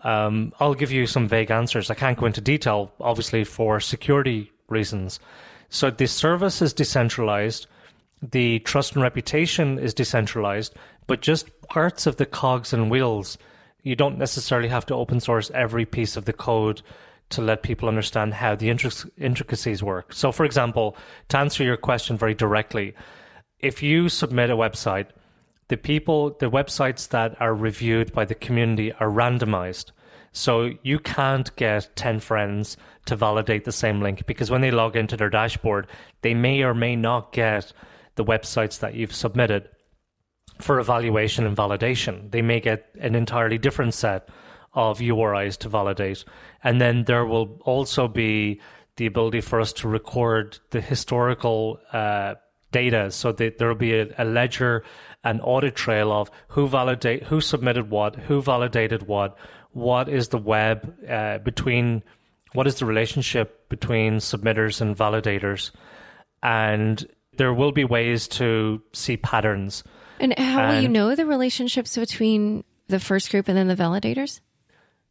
I'll give you some vague answers. I can't go into detail, obviously, for security reasons. So the service is decentralized. The trust and reputation is decentralized, but just parts of the cogs and wheels, you don't necessarily have to open source every piece of the code to let people understand how the intricacies work. So, for example, to answer your question very directly, if you submit a website, the websites that are reviewed by the community are randomized. So you can't get 10 friends to validate the same link, because when they log into their dashboard, they may or may not get the websites that you've submitted for evaluation and validation. They may get an entirely different set of URIs to validate. And then there will also be the ability for us to record the historical data, so that there will be a ledger, an audit trail of who submitted what, who validated what is the what is the relationship between submitters and validators. And there will be ways to see patterns. And how will you know the relationships between the first group and then the validators?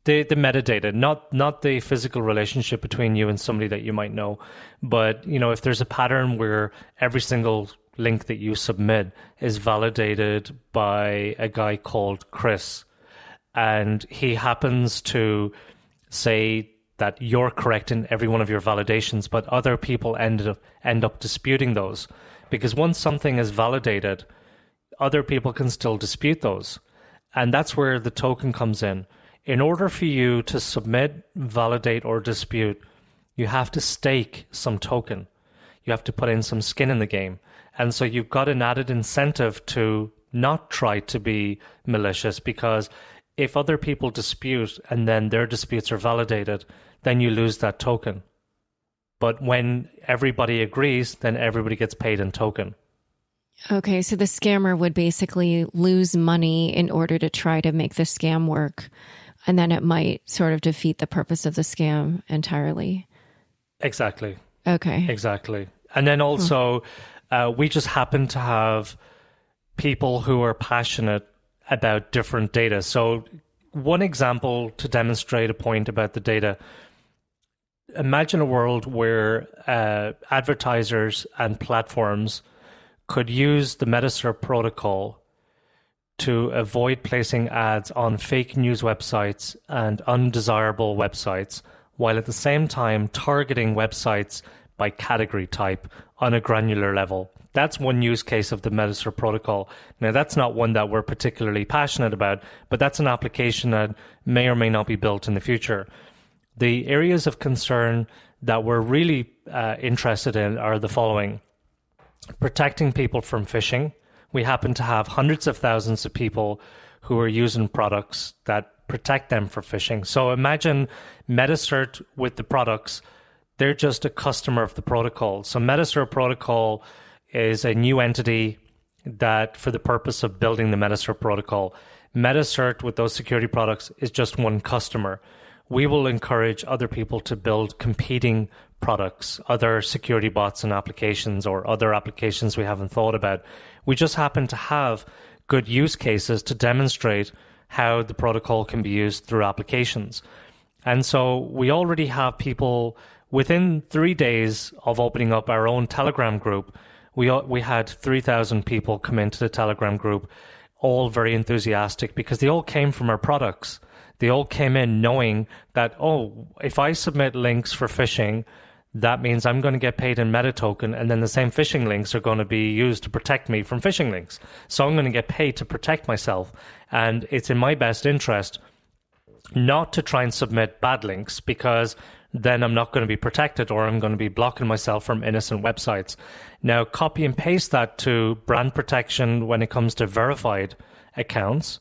The metadata, not the physical relationship between you and somebody that you might know. But, if there's a pattern where every single link that you submit is validated by a guy called Chris, and he happens to say that you're correct in every one of your validations, but other people end up disputing those. Because once something is validated, other people can still dispute those. And that's where the token comes in. In order for you to submit, validate, or dispute, you have to stake some token. You have to put in some skin in the game. And so you've got an added incentive to not try to be malicious, because if other people dispute and then their disputes are validated, then you lose that token. But when everybody agrees, then everybody gets paid in token. Okay, so the scammer would basically lose money in order to try to make the scam work, and then it might sort of defeat the purpose of the scam entirely. Exactly. Okay. Exactly. And then also, we just happen to have people who are passionate about different data. So one example to demonstrate a point about the data: imagine a world where advertisers and platforms could use the MetaCert protocol to avoid placing ads on fake news websites and undesirable websites, while at the same time targeting websites by category type on a granular level. That's one use case of the MetaCert protocol. Now, that's not one that we're particularly passionate about, but that's an application that may or may not be built in the future. The areas of concern that we're really interested in are the following: protecting people from phishing. We happen to have hundreds of thousands of people who are using products that protect them from phishing. So imagine MetaCert with the products. They're just a customer of the protocol. So MetaCert protocol is a new entity that, for the purpose of building the MetaCert protocol, MetaCert with those security products is just one customer. We will encourage other people to build competing products, other security bots and applications, or other applications we haven't thought about. We just happen to have good use cases to demonstrate how the protocol can be used through applications. And so we already have people within 3 days of opening up our own Telegram group. We had 3,000 people come into the Telegram group, all very enthusiastic because they all came from our products. They all came in knowing that, oh, if I submit links for phishing, that means I'm going to get paid in MetaToken, and then the same phishing links are going to be used to protect me from phishing links. So I'm going to get paid to protect myself. And it's in my best interest not to try and submit bad links, because then I'm not going to be protected, or I'm going to be blocking myself from innocent websites. Now, copy and paste that to brand protection when it comes to verified accounts,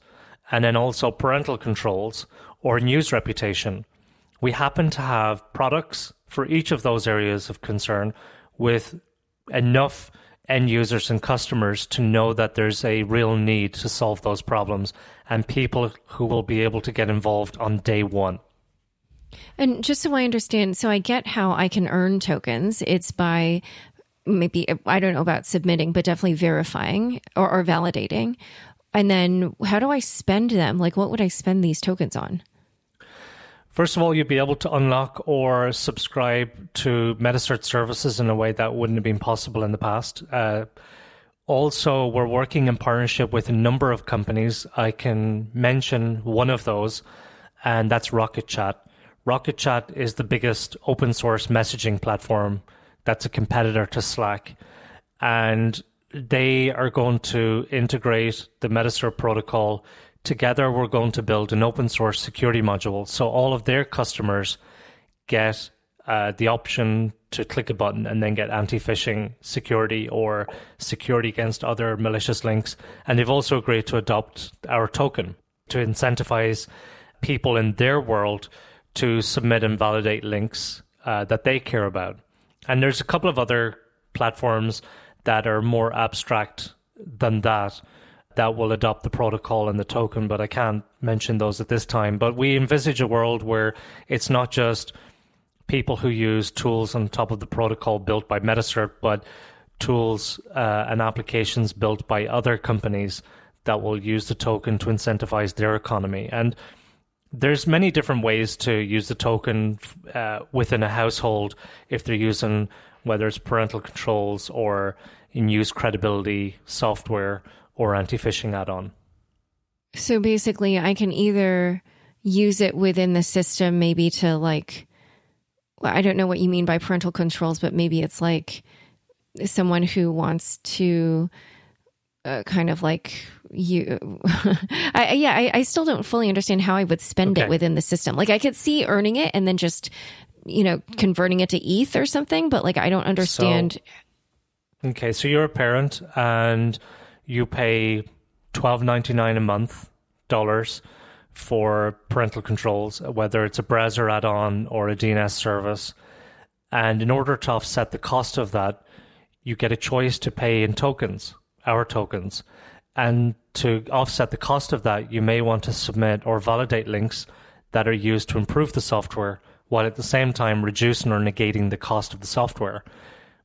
and then also parental controls or news reputation. We happen to have products for each of those areas of concern with enough end users and customers to know that there's a real need to solve those problems, and people who will be able to get involved on day one. And just so I understand, so I get how I can earn tokens. It's by maybe, I don't know about submitting, but definitely verifying or validating. And then how do I spend them? Like, what would I spend these tokens on? First of all, you'd be able to unlock or subscribe to MetaCert services in a way that wouldn't have been possible in the past. Also, we're working in partnership with a number of companies. I can mention one of those, and that's RocketChat. RocketChat is the biggest open source messaging platform that's a competitor to Slack. And they are going to integrate the MetaCert protocol. Together, we're going to build an open source security module. So all of their customers get the option to click a button and then get anti-phishing security or security against other malicious links. And they've also agreed to adopt our token to incentivize people in their world to submit and validate links that they care about. And there's a couple of other platforms that are more abstract than that will adopt the protocol and the token, but I can't mention those at this time. But we envisage a world where it's not just people who use tools on top of the protocol built by MetaCert, but tools and applications built by other companies that will use the token to incentivize their economy. And There's many different ways to use the token within a household if they're using, whether it's parental controls or in use credibility software or anti-phishing add-on. So basically, I can either use it within the system, maybe to like, well, I don't know what you mean by parental controls, but maybe it's like someone who wants to kind of like you. I still don't fully understand how I would spend it within the system. Like I could see earning it and then just, converting it to ETH or something, but like I don't understand. So you're a parent and you pay $12.99 a month for parental controls, whether it's a browser add-on or a DNS service. And in order to offset the cost of that, you get a choice to pay in tokens, our tokens. And to offset the cost of that, you may want to submit or validate links that are used to improve the software, while at the same time reducing or negating the cost of the software.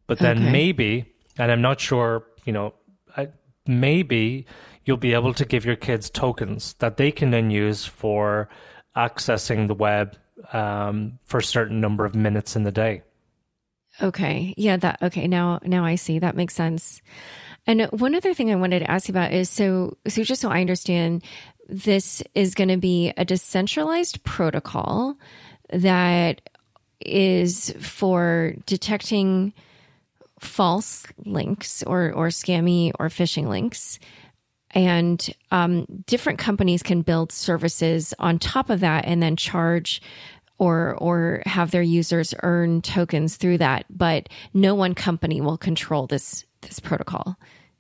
But then maybe, and I'm not sure, maybe you'll be able to give your kids tokens that they can then use for accessing the web for a certain number of minutes in the day. Okay. Yeah. Now I see. That makes sense. And one other thing I wanted to ask you about is, so just so I understand, this is going to be a decentralized protocol that is for detecting false links or scammy or phishing links. And different companies can build services on top of that and then charge or have their users earn tokens through that. But no one company will control this protocol.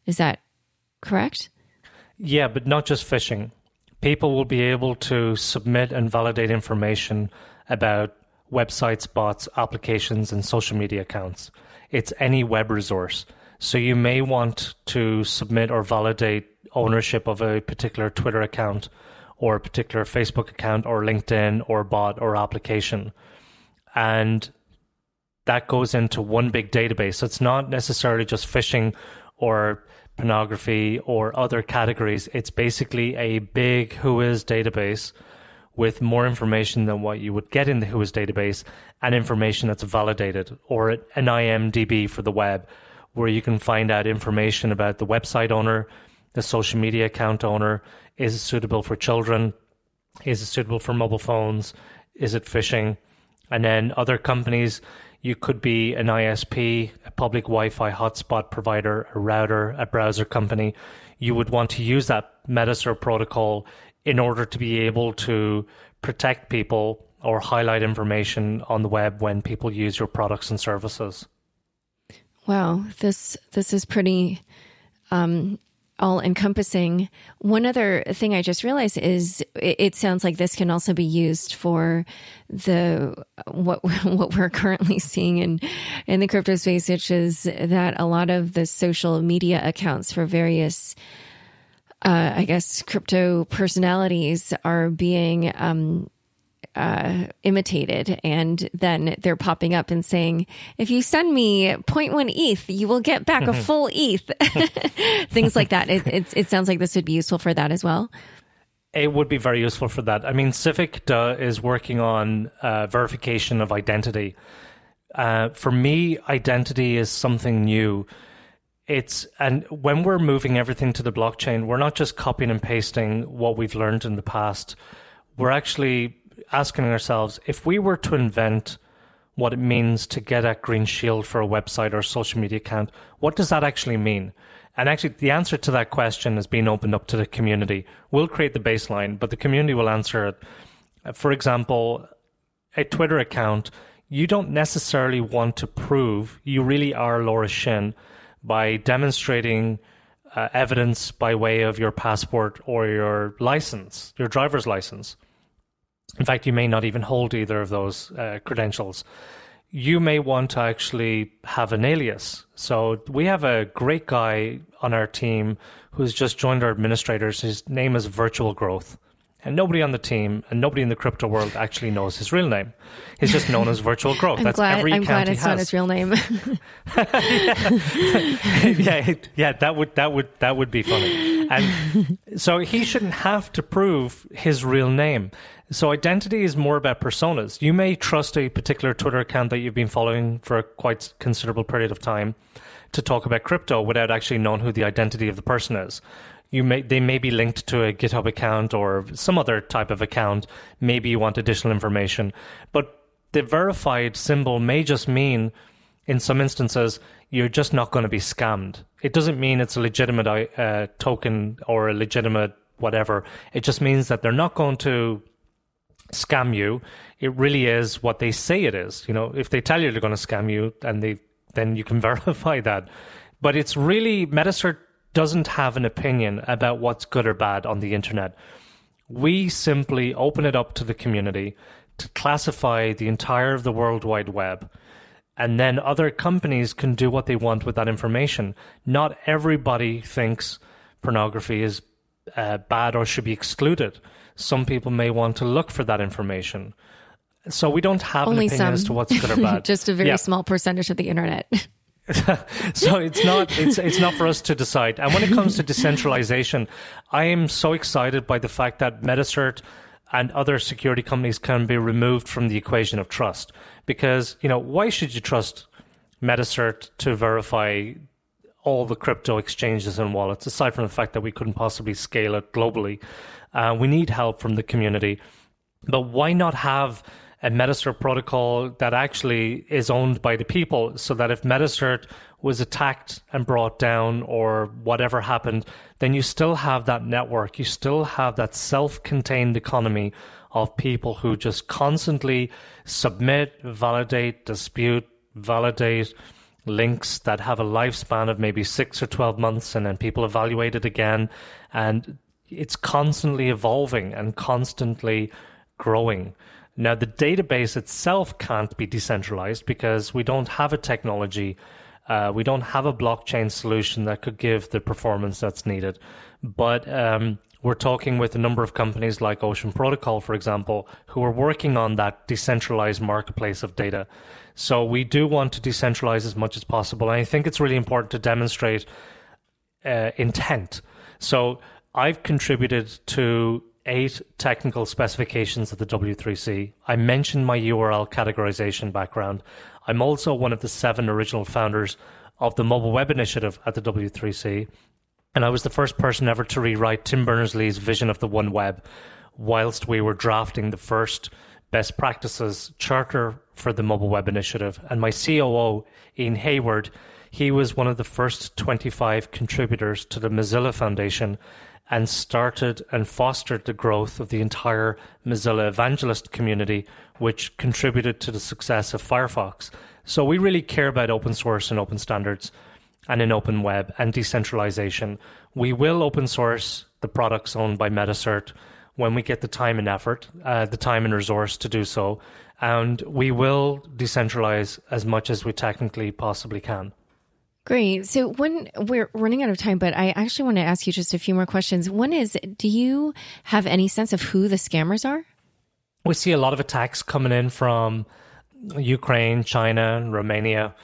Is that correct? Yeah, but not just phishing. People will be able to submit and validate information about websites, bots, applications, and social media accounts. It's any web resource. So you may want to submit or validate ownership of a particular Twitter account or a particular Facebook account or LinkedIn or bot or application. And that goes into one big database. So it's not necessarily just phishing or pornography or other categories. It's basically a big WHOIS database with more information than what you would get in the WHOIS database and information that's validated, or an IMDb for the web, where you can find out information about the website owner, the social media account owner. Is it suitable for children? Is it suitable for mobile phones? Is it phishing? And then other companies, you could be an ISP, a public Wi-Fi hotspot provider, a router, a browser company. You would want to use that MetaCert protocol in order to be able to protect people or highlight information on the web when people use your products and services. Wow, this is pretty all-encompassing. One other thing I just realized is it sounds like this can also be used for what we're currently seeing in the crypto space, which is that a lot of the social media accounts for various crypto personalities are being imitated, and then they're popping up and saying, if you send me 0.1 ETH, you will get back a full ETH. Things like that. It sounds like this would be useful for that as well. It would be very useful for that. I mean, Civic is working on verification of identity. For me, identity is something new. And when we're moving everything to the blockchain, we're not just copying and pasting what we've learned in the past. We're actually asking ourselves, if we were to invent what it means to get a green shield for a website or social media account, what does that actually mean? And actually, the answer to that question is being opened up to the community. We'll create the baseline, but the community will answer it. For example, a Twitter account, you don't necessarily want to prove you really are Laura Shin by demonstrating evidence by way of your passport or your license, your driver's license. In fact, you may not even hold either of those credentials. You may want to actually have an alias. So we have a great guy on our team who's just joined our administrators. His name is Virtual Growth. And nobody on the team and nobody in the crypto world actually knows his real name. He's just known as Virtual Growth. I'm glad it's not his real name. yeah, that would be funny. And so he shouldn't have to prove his real name. So identity is more about personas. You may trust a particular Twitter account that you've been following for a quite considerable period of time to talk about crypto without actually knowing who the identity of the person is. They may be linked to a GitHub account or some other type of account. Maybe you want additional information. But the verified symbol may just mean, in some instances, you're just not going to be scammed. It doesn't mean it's a legitimate token or a legitimate whatever. It just means that they're not going to scam you. It really is what they say it is. If they tell you they're going to scam you, then you can verify that. But it's really, MetaCert doesn't have an opinion about what's good or bad on the internet. We simply open it up to the community to classify the entire of the World Wide Web, and then other companies can do what they want with that information. Not everybody thinks pornography is bad or should be excluded. Some people may want to look for that information. So we don't have an opinion as to what's good or bad. Just a very small percentage of the internet. So it's not for us to decide. And when it comes to decentralization, I am so excited by the fact that MetaCert and other security companies can be removed from the equation of trust. Because, why should you trust MetaCert to verify all the crypto exchanges and wallets, aside from the fact that we couldn't possibly scale it globally? We need help from the community. But why not have a MetaCert protocol that actually is owned by the people, so that if MetaCert was attacked and brought down or whatever happened, then you still have that network. You still have that self-contained economy of people who just constantly submit, validate, dispute, validate links that have a lifespan of maybe 6 or 12 months, and then people evaluate it again. And it's constantly evolving and constantly growing. Now, the database itself can't be decentralized because we don't have a technology, we don't have a blockchain solution that could give the performance that's needed. But we're talking with a number of companies like Ocean Protocol, for example, who are working on that decentralized marketplace of data. So we do want to decentralize as much as possible. And I think it's really important to demonstrate intent. So I've contributed to 8 technical specifications of the W3C. I mentioned my URL categorization background. I'm also one of the 7 original founders of the Mobile Web Initiative at the W3C, and I was the first person ever to rewrite Tim Berners-Lee's vision of the One Web whilst we were drafting the first best practices charter for the Mobile Web Initiative. And my COO, Ian Hayward, he was one of the first 25 contributors to the Mozilla Foundation and started and fostered the growth of the entire Mozilla evangelist community, which contributed to the success of Firefox. So we really care about open source and open standards and an open web and decentralization. We will open source the products owned by MetaCert when we get the time and effort, the time and resource to do so. And we will decentralize as much as we technically possibly can. Great. So when we're running out of time, but I actually want to ask you just a few more questions. One is, do you have any sense of who the scammers are? We see a lot of attacks coming in from Ukraine, China, Romania,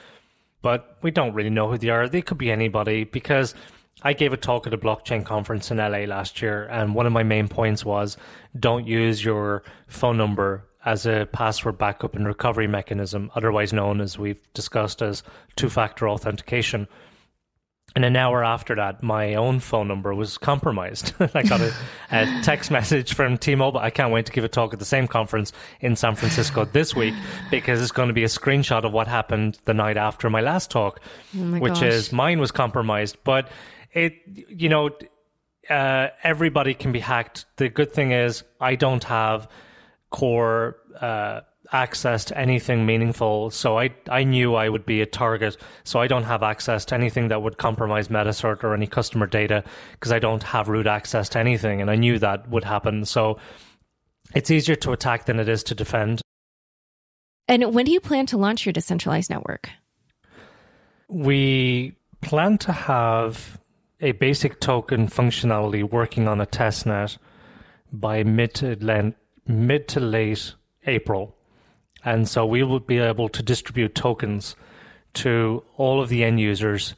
but we don't really know who they are. They could be anybody, because I gave a talk at a blockchain conference in LA last year, and one of my main points was don't use your phone number as a password backup and recovery mechanism, otherwise known, as we've discussed, as two-factor authentication. And an hour after that, my own phone number was compromised. I got a text message from T-Mobile. I can't wait to give a talk at the same conference in San Francisco this week, because it's going to be a screenshot of what happened the night after my last talk, which is mine was compromised. But everybody can be hacked. The good thing is I don't have core access to anything meaningful, so I knew I would be a target, so I don't have access to anything that would compromise MetaCert or any customer data, because I don't have root access to anything, and I knew that would happen. So it's easier to attack than it is to defend. And when do you plan to launch your decentralized network? We plan to have a basic token functionality working on a testnet by mid to late April. And so we will be able to distribute tokens to all of the end users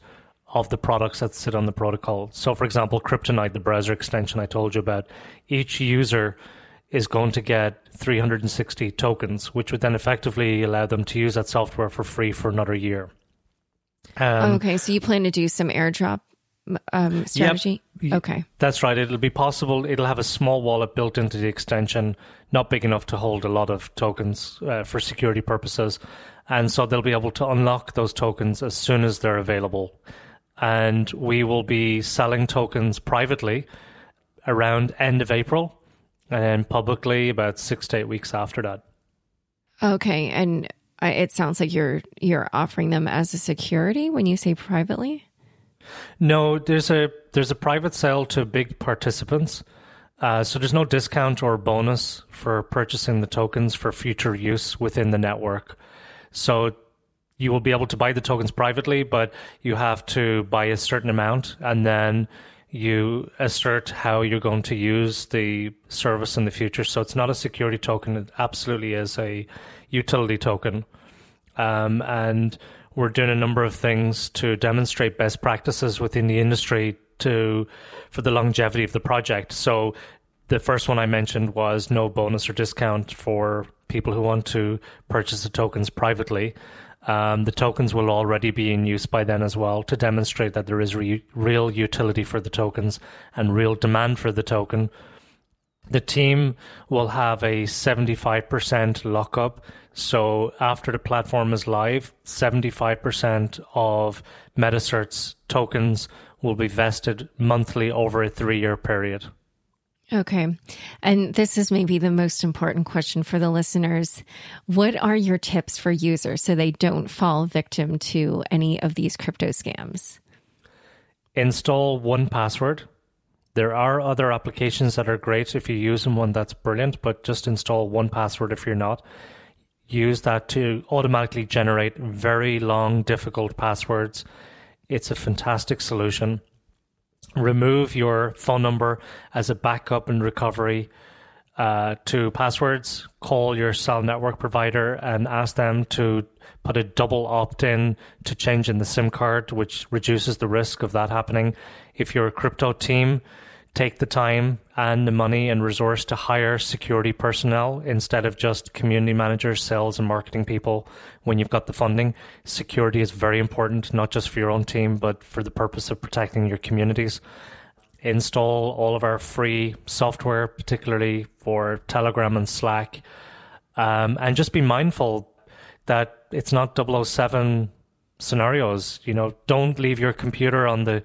of the products that sit on the protocol. So, for example, Kryptonite, the browser extension I told you about, each user is going to get 360 tokens, which would then effectively allow them to use that software for free for another year. Okay, so you plan to do some airdrop strategy? Yep. Okay. That's right. It'll be possible. It'll have a small wallet built into the extension, not big enough to hold a lot of tokens for security purposes. And so they'll be able to unlock those tokens as soon as they're available. And we will be selling tokens privately around end of April, and then publicly about 6 to 8 weeks after that. Okay, and it sounds like you're offering them as a security when you say privately? No, there's a private sale to big participants. So there's no discount or bonus for purchasing the tokens for future use within the network. So you will be able to buy the tokens privately, but you have to buy a certain amount, and then you assert how you're going to use the service in the future. So it's not a security token. It absolutely is a utility token. And we're doing a number of things to demonstrate best practices within the industry for the longevity of the project. So the first one I mentioned was no bonus or discount for people who want to purchase the tokens privately. The tokens will already be in use by then as well to demonstrate that there is real utility for the tokens and real demand for the token. The team will have a 75% lockup. So after the platform is live, 75% of MetaCert's tokens will be vested monthly over a 3-year period. Okay. And this is maybe the most important question for the listeners. What are your tips for users so they don't fall victim to any of these crypto scams? Install 1Password. There are other applications that are great. If you use them, one that's brilliant, but just install 1Password if you're not. Use that to automatically generate very long, difficult passwords. It's a fantastic solution. Remove your phone number as a backup and recovery to passwords. Call your cell network provider and ask them to put a double opt-in to change in the SIM card, which reduces the risk of that happening. If you're a crypto team, take the time and the money and resource to hire security personnel instead of just community managers, sales and marketing people when you've got the funding. Security is very important, not just for your own team, but for the purpose of protecting your communities. Install all of our free software, particularly for Telegram and Slack. And just be mindful that it's not 007 scenarios. You know, don't leave your computer on the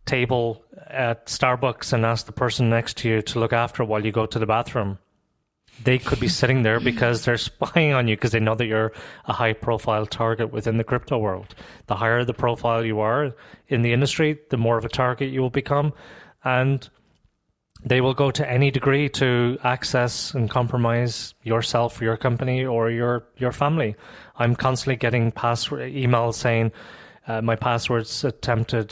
table at Starbucks and ask the person next to you to look after it while you go to the bathroom. They could be sitting there because they're spying on you because they know that you're a high-profile target within the crypto world. The higher the profile you are in the industry, the more of a target you will become, and they will go to any degree to access and compromise yourself, your company, or your family. I'm constantly getting emails saying, my passwords attempted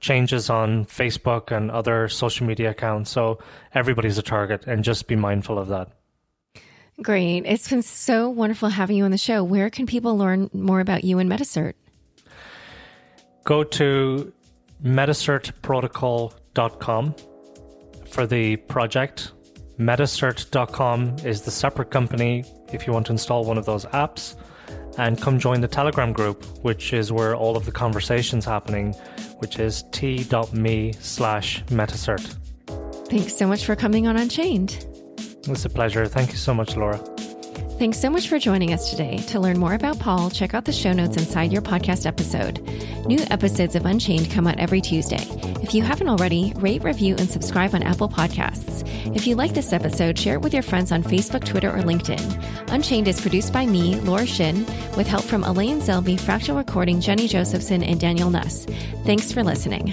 changes on Facebook and other social media accounts. So everybody's a target, and just be mindful of that. Great. It's been so wonderful having you on the show. Where can people learn more about you and MetaCert? Go to metacertprotocol.com for the project. MetaCert.com is the separate company if you want to install one of those apps. And come join the Telegram group, which is where all of the conversation's happening, which is t.me/MetaCert. Thanks so much for coming on Unchained. It's a pleasure. Thank you so much, Laura. Thanks so much for joining us today. To learn more about Paul, check out the show notes inside your podcast episode. New episodes of Unchained come out every Tuesday. If you haven't already, rate, review, and subscribe on Apple Podcasts. If you like this episode, share it with your friends on Facebook, Twitter, or LinkedIn. Unchained is produced by me, Laura Shin, with help from Elaine Zelby, Fractal Recording, Jenny Josephson, and Daniel Nuss. Thanks for listening.